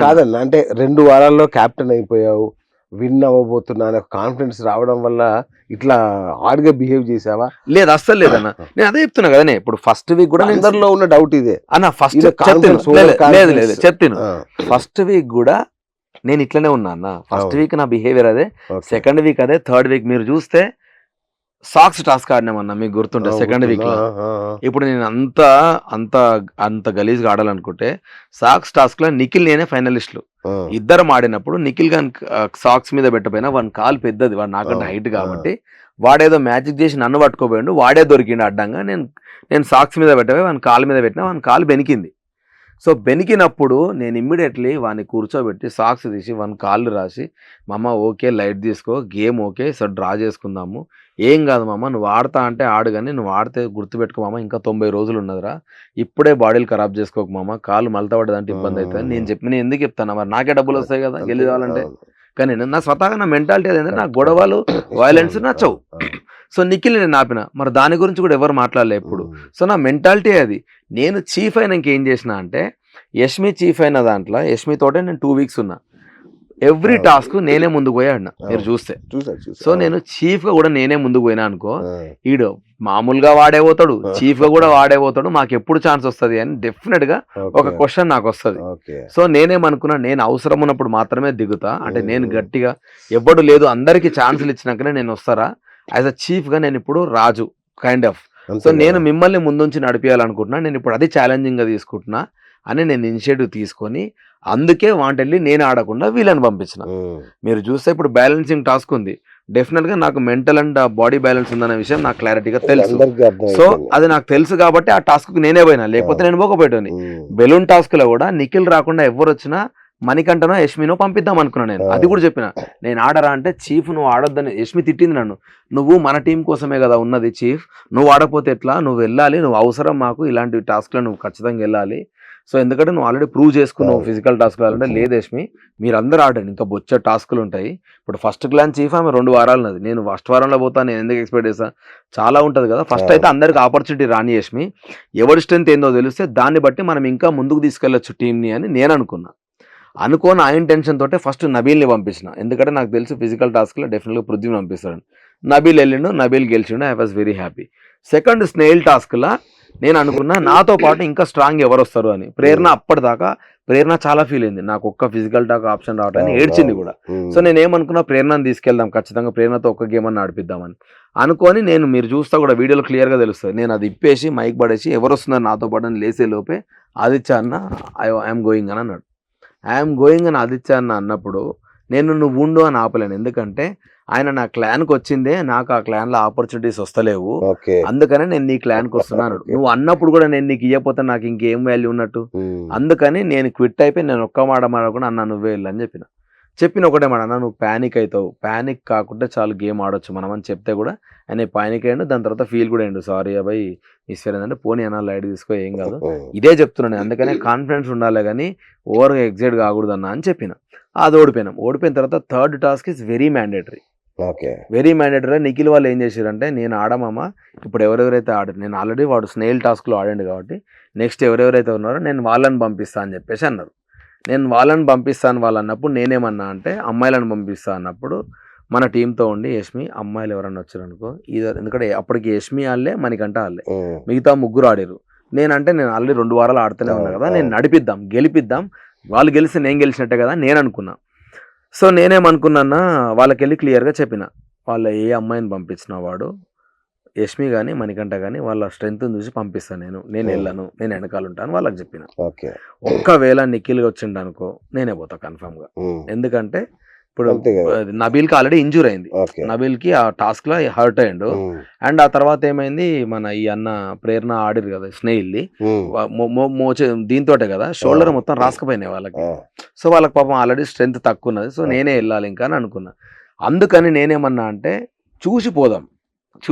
కాదన్న అంటే 2 వారాల్లో కెప్టెన్ అయిపోయావు, విన్ అవ్వబోతున్నా అనే కాన్ఫిడెన్స్ రావడం వల్ల ఇట్లా హార్డ్‌గా బిహేవ్ చేసావా? లేదు అస్సలు లేదన్న. నేను అదే చెప్తున్నా కదనే, ఇప్పుడు ఫస్ట్ వీక్ కూడా నేను అందరిలో ఉన్న డౌట్ ఇదే. అన్న ఫస్ట్ ఇది కాన్ఫిడెన్స్, ఓవర్ లేదు కాన్ఫిడెన్స్. చెప్తాను. ఆ! ఫస్ట్ వీక్ కూడా నేను ఇట్లనే ఉన్నా అన్న. ఫస్ట్ అవును. వీక్ నా బిహేవియర్ అదే, ఓకే. సెకండ్ వీక్ అదే, థర్డ్ వీక్ మీరు చూస్తే సాక్స్ టాస్క్ ఆడినామన్నా, మీకు గుర్తుంటే సెకండ్ వీక్ గుర్తుందా? లో. ఇప్పుడు నేను అంత అంత గలీజ్గా ఆడాలనుకుంటే సాక్స్ టాస్క్ లో నిఖిల్ నేనే ఫైనలిస్టులు ఇద్దరం ఆడినప్పుడు, నిఖిల్ గాని సాక్స్ మీద పెట్టపోయినా వాని కాలు పెద్దది, వాడు నాకంటే హైట్ కాబట్టి వాడేదో మ్యాజిక్ చేసి నన్ను పట్టుకోపోయాడు, వాడే దొరికిండు అడ్డంగా. నేను సాక్స్ మీద పెట్టబోయి వాని కాలు మీద పెట్టినా, వాని కాలు బెనికింది. సో బెనికినప్పుడు నేను ఇమ్మీడియట్లీ వాడిని కూర్చోబెట్టి సాక్స్ తీసి వాని కాళ్ళు రాసి, మామ ఓకే లైట్ తీసుకో, గేమ్ ఓకే, సో డ్రా చేసుకుందాము, ఏం కాదు మామ, నువ్వు ఆడతా అంటే ఆడు, కానీ నువ్వు ఆడితే గుర్తుపెట్టుకో మామ, ఇంకా 90 రోజులు ఉన్నదిరా, ఇప్పుడే బాడీలు ఖరాబ్ చేసుకోకు మామ, కాలు మలతపడదంటే ఇబ్బంది అవుతుంది నేను చెప్పి. నేను ఎందుకు చెప్తాను మరి, నాకే డబ్బులు వస్తాయి కదా గెలివాలంటే. కానీ నా స్వతహాగా నా మెంటాలిటీ అదేంటంటే నాకు గొడవలు వైలెన్స్ నచ్చవు. సో నిఖిల్ నేను ఆపిన, మరి దాని గురించి కూడా ఎవరు మాట్లాడలే ఎప్పుడు. సో నా మెంటాలిటీ అది. నేను చీఫ్ అయినా ఇంకేం చేసిన అంటే, యష్మి చీఫ్ అయిన దాంట్లో యష్మితోటే నేను 2 వీక్స్ ఉన్నా, ఎవ్రీ టాస్క్ నేనే ముందుకు పోయి ఆడినా మీరు చూస్తే. సో నేను చీఫ్ గా కూడా నేనే ముందుకు పోయినా అనుకో, ఈడు మామూలుగా వాడే పోతాడు, చీఫ్ గా కూడా వాడే పోతాడు, మాకు ఎప్పుడు ఛాన్స్ వస్తుంది అని డెఫినెట్ గా ఒక క్వశ్చన్ నాకు వస్తుంది. సో నేనేమనుకున్నా, నేను అవసరం ఉన్నప్పుడు మాత్రమే దిగుతా, అంటే నేను గట్టిగా ఎవ్వడు లేదు అందరికి ఛాన్సులు ఇచ్చినాకనే నేను వస్తారా, యాజ్ అ చీఫ్ గా నేను ఇప్పుడు రాజు కైండ్ ఆఫ్. సో నేను మిమ్మల్ని ముందుంచి నడిపించాలనుకుంటున్నా, నేను ఇప్పుడు అది ఛాలెంజింగ్ గా తీసుకుంటున్నా అని నేను ఇనిషియేటివ్ తీసుకొని, అందుకే వాంటెళ్ళి నేను ఆడకుండా వీళ్ళని పంపించిన. మీరు చూస్తే ఇప్పుడు బ్యాలెన్సింగ్ టాస్క్ ఉంది, డెఫినెట్ గా నాకు మెంటల్ అండ్ బాడీ బ్యాలెన్స్ ఉందనే విషయం నాకు క్లారిటీగా తెలుసు. సో అది నాకు తెలుసు కాబట్టి ఆ టాస్క్ నేనే పోయినా, లేకపోతే నేను పోకపోయేటోని. బెలూన్ టాస్క్ లో కూడా నిఖిల్ రాకుండా ఎవరు వచ్చినా మణికంఠనో యష్మినో పంపిద్దాం అనుకున్నా నేను. అది కూడా చెప్పిన, నేను ఆడరా అంటే చీఫ్ నువ్వు ఆడొద్దని యష్మి తిట్టింది నన్ను, నువ్వు మన టీం కోసమే కదా ఉన్నది చీఫ్, నువ్వు ఆడపోతే ఎట్లా, నువ్వు వెళ్ళాలి, నువ్వు అవసరం మాకు ఇలాంటి టాస్క్లో నువ్వు ఖచ్చితంగా వెళ్ళాలి. సో ఎందుకంటే నువ్వు ఆల్రెడీ ప్రూవ్ చేసుకున్నావు ఫిజికల్ టాస్క్ అంటే. లేదు యష్మి మీరందరూ ఆడండి, ఇంకా బొచ్చ టాస్కులు ఉంటాయి. ఇప్పుడు ఫస్ట్ క్లాన్ చీఫ్ ఆమె 2 వారాలు ఉన్నది, నేను ఫస్ట్ వారంలో పోతాను, నేను ఎందుకు ఎక్స్పెక్ట్ చేస్తాను, చాలా ఉంటుంది కదా. ఫస్ట్ అయితే అందరికి ఆపర్చునిటీ రాని యష్మి, ఎవరి స్ట్రెంత్ ఏందో తెలిస్తే దాన్ని బట్టి మనం ఇంకా ముందుకు తీసుకెళ్లొచ్చు టీంని అని నేను అనుకున్నా. అనుకోని ఆ ఇంటెన్షన్ తోటే ఫస్ట్ నబీల్ని పంపించిన, ఎందుకంటే నాకు తెలుసు ఫిజికల్ టాస్క్లో డెఫినెట్గా పృథ్వీని పంపిస్తాడు. నబీల్ వెళ్ళిండు, నబీల్ గెలిచిండు, I was very happy. Second snail టాస్క్లా నేను అనుకున్నా నాతో పాటు ఇంకా స్ట్రాంగ్ ఎవరు వస్తారు అని. ప్రేరణ అప్పటిదాకా ప్రేరణ చాలా ఫీల్ అయింది, నాకు ఒక్క ఫిజికల్ టాక్ ఆప్షన్ రావటాన్ని ఏడ్చింది కూడా. సో నేను ఏమనుకున్నా, ప్రేరణని తీసుకెళ్దాం ఖచ్చితంగా, ప్రేరణతో ఒక్క గేమ్ అని నడిపిద్దామని అనుకొని, నేను మీరు చూస్తా కూడా వీడియోలో క్లియర్గా తెలుస్తుంది, నేను అది ఇప్పేసి మైక్ పడేసి ఎవరు వస్తున్నారు నాతో పాటు అని లేసే లోపే ఆదిత్య అన్న ఐఎమ్ గోయింగ్ అని అన్నాడు. ఐఎమ్ గోయింగ్ అని ఆదిత్య అన్న అన్నప్పుడు నేను నువ్వు ఉండు అని ఆపలేను, ఎందుకంటే ఆయన నా క్లాన్కి వచ్చిందే, నాకు ఆ క్లాన్లో ఆపర్చునిటీస్ వస్తలేవు, అందుకనే నేను నీ క్లాన్కి వస్తున్నాను. నువ్వు అన్నప్పుడు కూడా నేను నీకు ఇవ్వకపోతే నాకు ఇంకేం వాల్యూ ఉన్నట్టు, అందుకని నేను క్విట్ అయిపోయి నేను ఒక్క మాట మాడకుండా అన్న నువ్వే వెళ్ళి అని చెప్పిన ఒకటే మాట, అన్న నువ్వు ప్యానిక్ అవుతావు, ప్యానిక్ కాకుండా చాలు గేమ్ ఆడొచ్చు మనం అని చెప్తే కూడా ఆయన ప్యానిక్ అయ్యిండు. దాని తర్వాత ఫీల్ కూడా అయ్యిండు, సారీ అబ్బాయి ఈశ్వర్ ఏంటంటే పోనీ అన్న లైట్ తీసుకో ఏం కాదు, ఇదే చెప్తున్నాను, అందుకనే కాన్ఫిడెన్స్ ఉండాలి కానీ ఓవర్గా ఎగ్జైట్ కాకూడదు అన్న అని చెప్పిన. అది ఓడిపోయిన తర్వాత third task is very mandatory. Nikhil వాళ్ళు ఏం చేశారంటే, నేను ఆడమమ్మ ఇప్పుడు ఎవరెవరైతే ఆడారు, నేను ఆల్రెడీ వాడు స్నేల్ టాస్క్లో ఆడండి కాబట్టి నెక్స్ట్ ఎవరెవరైతే ఉన్నారో నేను వాళ్ళని పంపిస్తా అని చెప్పేసి అన్నారు. నేను వాళ్ళని పంపిస్తాను వాళ్ళు అన్నప్పుడు నేనేమన్నా అంటే, అమ్మాయిలను పంపిస్తా అన్నప్పుడు మన టీంతో ఉండి యష్మి అమ్మాయిలు ఎవరన్నా వచ్చారనుకో ఎందుకంటే అప్పటికి యష్మి ఆడలే, మణికంఠ ఆడలే, మిగతా 3 ఆడారు. నేను ఆల్రెడీ 2 వారాలు ఆడుతూనే ఉన్నా కదా, నేను నడిపిద్దాం గెలిపిద్దాం, వాళ్ళు గెలిస్తే నేను గెలిచినట్టే కదా నేను అనుకున్నా. సో నేనేమనుకున్నా, వాళ్ళకి వెళ్ళి క్లియర్గా చెప్పిన, వాళ్ళ ఏ అమ్మాయిని పంపించిన వాడు యష్మి కానీ మణికంఠ కానీ వాళ్ళ స్ట్రెంగ్త్ని చూసి పంపిస్తాను, నేను వెళ్ళను, నేను వెనకాల ఉంటాను వాళ్ళకి చెప్పిన. ఒక్కవేళ నిఖిల్ వచ్చిండు అనుకో నేనే పోతా కన్ఫామ్గా, ఎందుకంటే ఇప్పుడు నబీల్కి ఆల్రెడీ ఇంజూర్ అయింది, నబీల్కి ఆ టాస్క్ లో హర్ట్ అయ్యిండు. అండ్ ఆ తర్వాత ఏమైంది, మన ఈ అన్న ప్రేరణ ఆడిరు కదా స్నేహిల్ది, దీంతోటే కదా షోల్డర్ మొత్తం రాసుకుపోయినాయి వాళ్ళకి. సో వాళ్ళకి పాపం ఆల్రెడీ స్ట్రెంత్ తక్కువ ఉన్నది, సో నేనే వెళ్ళాలి ఇంకా అని అనుకున్నా. అందుకని నేనేమన్నా అంటే చూసిపోదాం,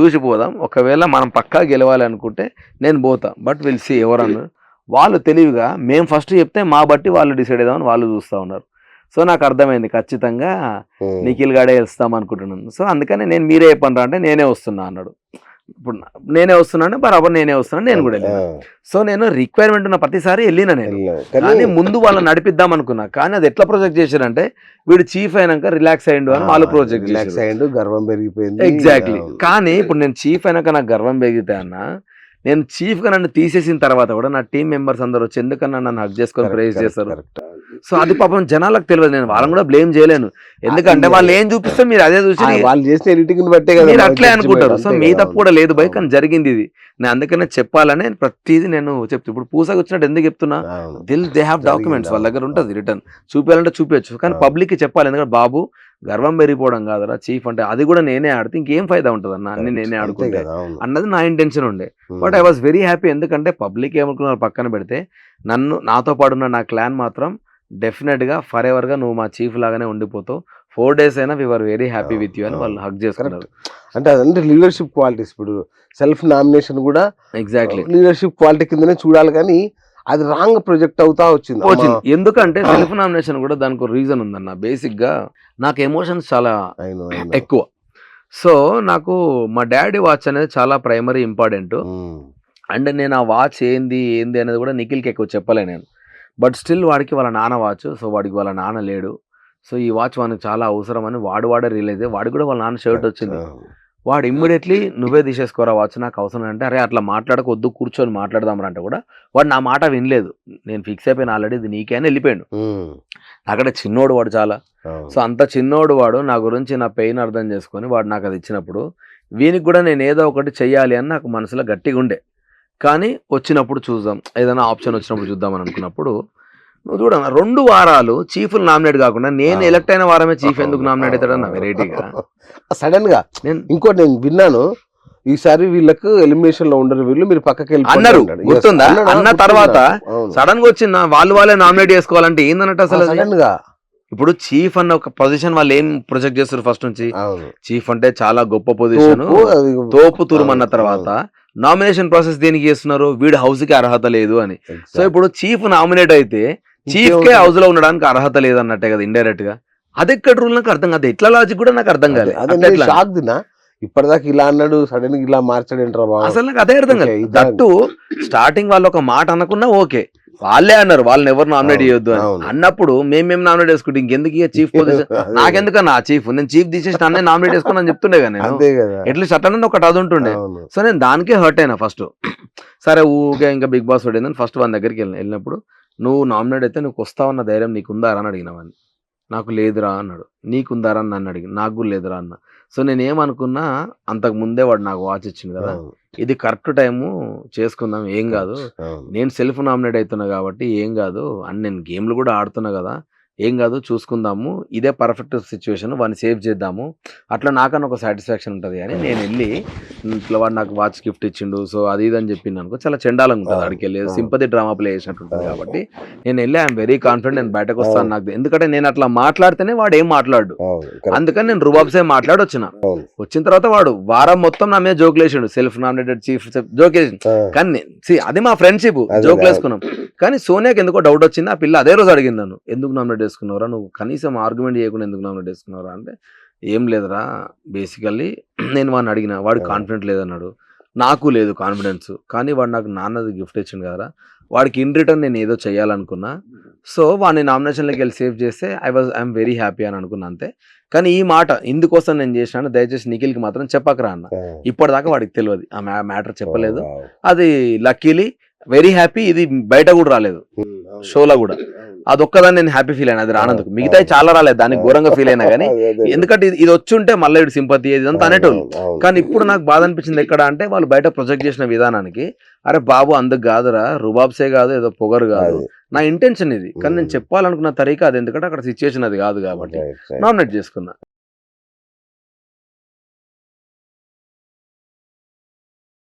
ఒకవేళ మనం పక్కా గెలవాలి అనుకుంటే నేను పోతా, బట్ విల్ సీ ఎవరన్నా. వాళ్ళు తెలివిగా మేము ఫస్ట్ చెప్తే మా బట్టి వాళ్ళు డిసైడ్ అవుదామని వాళ్ళు చూస్తూ ఉన్నారు. సో నాకు అర్థమైంది ఖచ్చితంగా నిఖిల్ గాడే వెళ్తాం అనుకుంటున్నాను. సో అందుకని నేను మీరే చెప్పండి అంటే నేనే వస్తున్నా అన్నాడు. ఇప్పుడు నేనే వస్తున్నాను, బరాబర్ నేనే వస్తున్నాను, నేను కూడా వెళ్ళాను. సో నేను రిక్వైర్మెంట్ ఉన్న ప్రతిసారి వెళ్ళినా నేను, కానీ ముందు వాళ్ళని నడిపిద్దాం అనుకున్నా. కానీ అది ఎట్లా ప్రొజెక్ట్ చేశారంటే వీడు చీఫ్ అయినాక రిలాక్స్ అయ్యిండు అని వాళ్ళు ప్రొజెక్ట్ రిలాక్స్ అయ్యిండు, గర్వం పెరిగిపోయింది. ఎగ్జాక్ట్లీ. కానీ ఇప్పుడు నేను చీఫ్ అయినాక నాకు గర్వం పెరిగితే అన్న, నేను చీఫ్ గా నన్ను తీసేసిన తర్వాత కూడా నా టీం మెంబర్స్ అందరూ వచ్చి ఎందుకన్నా నన్ను హక్ చేసుకొని ప్రైజ్ చేస్తారు. సో అది పాపం జనాలకు తెలియదు. నేను వాళ్ళని కూడా బ్లేమ్ చేయలేను, ఎందుకంటే వాళ్ళు ఏం చూపిస్తే మీరు అదే చూసి వాళ్ళు చేసిన ఎడిటింగ్ బట్టే కదా మీరు అట్లే అనుకుంటారు. సో మీ తప్పు కూడా లేదు బై, కానీ జరిగింది ఇది. నేను అందుకనే చెప్పాలని ప్రతిదీ నేను చెప్తాను. ఇప్పుడు పూసగా వచ్చినట్టు ఎందుకు చెప్తున్నా, దే హ్యావ్ డాక్యుమెంట్స్, వాళ్ళ దగ్గర ఉంటుంది రిటర్న్, చూపించాలంటే చూపించచ్చు. కానీ పబ్లిక్ కి చెప్పాలి, ఎందుకంటే బాబు గర్వం పెరిగిపోవడం కాదురా చీఫ్ అంటే, అది కూడా నేనే ఆడితే ఇంకేం ఫైదా ఉంటుంది అన్న, అన్ని నేనే ఆడుకుంటే అన్నది నా ఇంటెన్షన్ ఉండే. But I was very happy, ఎందుకంటే పబ్లిక్ ఏమనుకున్నారు పక్కన పెడితే, నాతో పాటున్న నా క్లాన్ మాత్రం డెఫినెట్ గా ఫర్ ఎవర్ గా నువ్వు మా చీఫ్ లాగానే ఉండిపోతావు, 4 days అయినా we were very happy with you అని వాళ్ళు హక్ చేసుకున్నారు. అంటే అదంటే లీడర్షిప్ క్వాలిటీస్. ఇప్పుడు సెల్ఫ్ నామినేషన్ కూడా ఎగ్జాక్ట్లీ లీడర్షిప్ క్వాలిటీ కిందనే చూడాలి, కానీ అది రాంగ్ ప్రొజెక్ట్ అవుతా వచ్చింది. ఎందుకంటే సెల్ఫ్ నామినేషన్ కూడా దానికి ఒక రీజన్ ఉందన్న. బేసిక్ గా నాకు ఎమోషన్స్ చాలా ఎక్కువ. సో నాకు మా డాడీ వాచ్ అనేది చాలా ప్రైమరీ ఇంపార్టెంట్. అండ్ నేను ఆ వాచ్ ఏంది అనేది కూడా నిఖిల్కి ఎక్కువ చెప్పలే నేను. బట్ స్టిల్ వాడికి వాళ్ళ నాన్న వాచ్, సో వాడికి వాళ్ళ నాన్న లేడు. సో ఈ వాచ్ వానికి చాలా అవసరం అని వాడే రియలైజ్ అయ్యి, వాడికి కూడా వాళ్ళ నాన్న షర్ట్ వచ్చింది. వాడు ఇమ్మీడియట్లీ నువ్వే తీసేసుకోరా వాచ్, నాకు అవసరం అంటే, అరే అట్లా మాట్లాడకొద్దు కూర్చొని మాట్లాడదాం అంటే కూడా వాడు నా మాట వినలేదు. నేను ఫిక్స్ అయిపోయిన ఆల్రెడీ ఇది నీకే అని వెళ్ళిపోయాడు. అక్కడ చిన్నోడు వాడు చాలా. సో అంత చిన్నోడు వాడు నా గురించి నా పెయిన్ అర్థం చేసుకొని వాడు నాకు అది ఇచ్చినప్పుడు, వీనికి కూడా నేను ఏదో ఒకటి చెయ్యాలి అని నాకు మనసులో గట్టిగా ఉండే. కానీ వచ్చినప్పుడు చూద్దాం, ఏదైనా ఆప్షన్ వచ్చినప్పుడు చూద్దామని అనుకున్నప్పుడు, నువ్వు చూడ 2 వారాలు చీఫ్లు నామినేట్ కాకుండా నేను ఎలక్ట్ అయిన వారమే చీఫ్ ఎందుకు నామినేట్ అవుతాడన్న వెరైటీగా సడన్ గా ఇంకోటి నేను విన్నాను, ఈసారి వీళ్ళకు ఎలిమినేషన్ లో ఉండరు వీళ్ళు, మీరు పక్కకి వెళ్ళి అన్నారు, గుర్తుందా? అన్న తర్వాత సడన్ గా వచ్చింది వాళ్ళే నామినేట్ చేసుకోవాలంటే ఏందన్నట్టు అసలు సడన్ గా. ఇప్పుడు చీఫ్ అన్న ఒక పొజిషన్ వాళ్ళు ఏం ప్రొజెక్ట్ చేస్తారు ఫస్ట్ నుంచి, చీఫ్ అంటే చాలా గొప్ప పొజిషన్, తోపు తురుమన్న తర్వాత నామినేషన్ ప్రాసెస్ దేనికి చేస్తున్నారు, వీడు హౌస్ కి అర్హత లేదు అని. సో ఇప్పుడు చీఫ్ నామినేట్ అయితే చీఫ్ కే హౌస్ లో ఉండడానికి అర్హత లేదు అన్నట్టే కదా ఇండైరెక్ట్ గా. అది ఎక్కడ రూల్ నాకు అర్థం కాదు, ఎట్లా లాజిక్ కూడా నాకు అర్థం కాదు. ఇప్పటిదాకా ఇలా అన్నాడు, సడన్ గా ఇలా మార్చాడు అసలు నాకు అదే అర్థం కాదు. దట్టు స్టార్టింగ్ వాళ్ళు ఒక మాట అనకున్నా ఓకే, వాళ్ళే అన్నారు వాళ్ళని ఎవరు నామినేట్ చేయొద్దు అని. అన్నప్పుడు మేము నామినేట్ చేసుకుంటే ఇంకెందుకు ఇక చీఫ్ పొజిషన్, నాకెందుకన్నా చీఫ్, నేను చీఫ్ తీసేసి నన్నే నామినేట్ చేసుకుని అని చెప్తుండే కదా నేను. ఎట్లీస్ట్ అట్లా ఒకటి అది ఉంటుండే. సో నేను దానికే హర్ట్ అయినా ఫస్ట్. సరే ఊకే ఇంకా బిగ్ బాస్ పడిందని ఫస్ట్ వాళ్ళ దగ్గరికి వెళ్ళినప్పుడు, నువ్వు నామినేట్ అయితే నువ్వు వస్తావన్న ధైర్యం నీకుందారా అని అడిగినవాడిని. నాకు లేదురా అన్నాడు. నీకుందారా అని నన్ను అడిగి, నాకు కూడా లేదురా అన్న. సో నేనేమనుకున్నా, అంతకు ముందే వాడు నాకు వాచ్ ఇచ్చింది కదా, ఇది కరెక్ట్ టైము చేసుకుందాం, ఏం కాదు, నేను సెల్ఫ్ నామినేట్ అవుతున్నా కాబట్టి ఏం కాదు అని, నేను గేమ్లు కూడా ఆడుతున్నా కదా, ఏం కాదు చూసుకుందాము, ఇదే పర్ఫెక్ట్ సిచ్యువేషన్, వాడిని సేవ్ చేద్దాము, అట్లా నాకన్నా ఒక సాటిస్ఫాక్షన్ ఉంటుంది అని నేను వెళ్ళి, ఇట్లా వాడు నాకు వాచ్ గిఫ్ట్ ఇచ్చిండు, సో అది ఇది అని చెప్పింది అనుకో, చాలా చెండాలంగా ఉంటుంది. అక్కడికి వెళ్ళి సింపతి డ్రామా ప్లే చేసినట్టు ఉంటుంది. కాబట్టి నేను వెళ్ళి ఐఎమ్ వెరీ కాన్ఫిడెంట్, నేను బయటకు వస్తాను నాకు, ఎందుకంటే నేను అట్లా మాట్లాడితేనే వాడు ఏం మాట్లాడు, అందుకని నేను రుబాబ్సే మాట్లాడి వచ్చిన తర్వాత వాడు వారం మొత్తం నా మీద జోకులు వేసాడు, సెల్ఫ్ నామినేటెడ్ చీఫ్ జోక్ వేసి. కానీ అది మా ఫ్రెండ్షిప్, జోకులు వేసుకున్నాం. కానీ సోనియాకి ఎందుకో డౌట్ వచ్చింది, ఆ పిల్ల అదే రోజు అడిగింది నన్ను, ఎందుకు నామినేట్ చేసుకున్నారా నువ్వు, కనీసం ఆర్గ్యుమెంట్ చేయకుండా ఎందుకు నామినేట్ చేసుకున్నారా అంటే, ఏం లేదురా బేసికల్లీ నేను వాడిని అడిగిన, వాడు కాన్ఫిడెంట్ లేదన్నాడు, నాకు లేదు కాన్ఫిడెన్స్, కానీ వాడు నాకు నాన్నది గిఫ్ట్ ఇచ్చింది కదరా, వాడికి ఇన్ రిటర్న్ నేను ఏదో చేయాలనుకున్నా, సో వాడిని నామినేషన్లోకి వెళ్ళి సేవ్ చేస్తే ఐఎమ్ వెరీ హ్యాపీ అని అనుకున్నా అంతే. కానీ ఈ మాట ఇందుకోసం నేను చేసినాను, దయచేసి నిఖిల్కి మాత్రం చెప్పకరా అన్న. ఇప్పటిదాకా వాడికి తెలియదు, ఆ మ్యాటర్ చెప్పలేదు. అది లక్కీలీ వెరీ హ్యాపీ, ఇది బయట కూడా రాలేదు షోలో కూడా, అదొక్కదాన్ని నేను హ్యాపీ ఫీల్ అయినా, అది రానందుకు. మిగతా చాలా రాలేదు, దానికి ఘోరంగా ఫీల్ అయినా. కానీ ఎందుకంటే ఇది వచ్చి ఉంటే మళ్ళీ ఇటు సింపతి ఇదంతా అనేటోళ్ళు. కానీ ఇప్పుడు నాకు బాధ అనిపించింది ఎక్కడ అంటే, వాళ్ళు బయట ప్రొజెక్ట్ చేసిన విధానానికి, అరే బాబు అందుకు కాదురా, రుబాబ్సే కాదు, ఏదో పొగరు కాదు, నా ఇంటెన్షన్ ఇది. కానీ నేను చెప్పాలనుకున్న తరీకా అది, ఎందుకంటే అక్కడ సిచ్యువేషన్ అది కాదు కాబట్టి నామినేట్ చేసుకున్నా.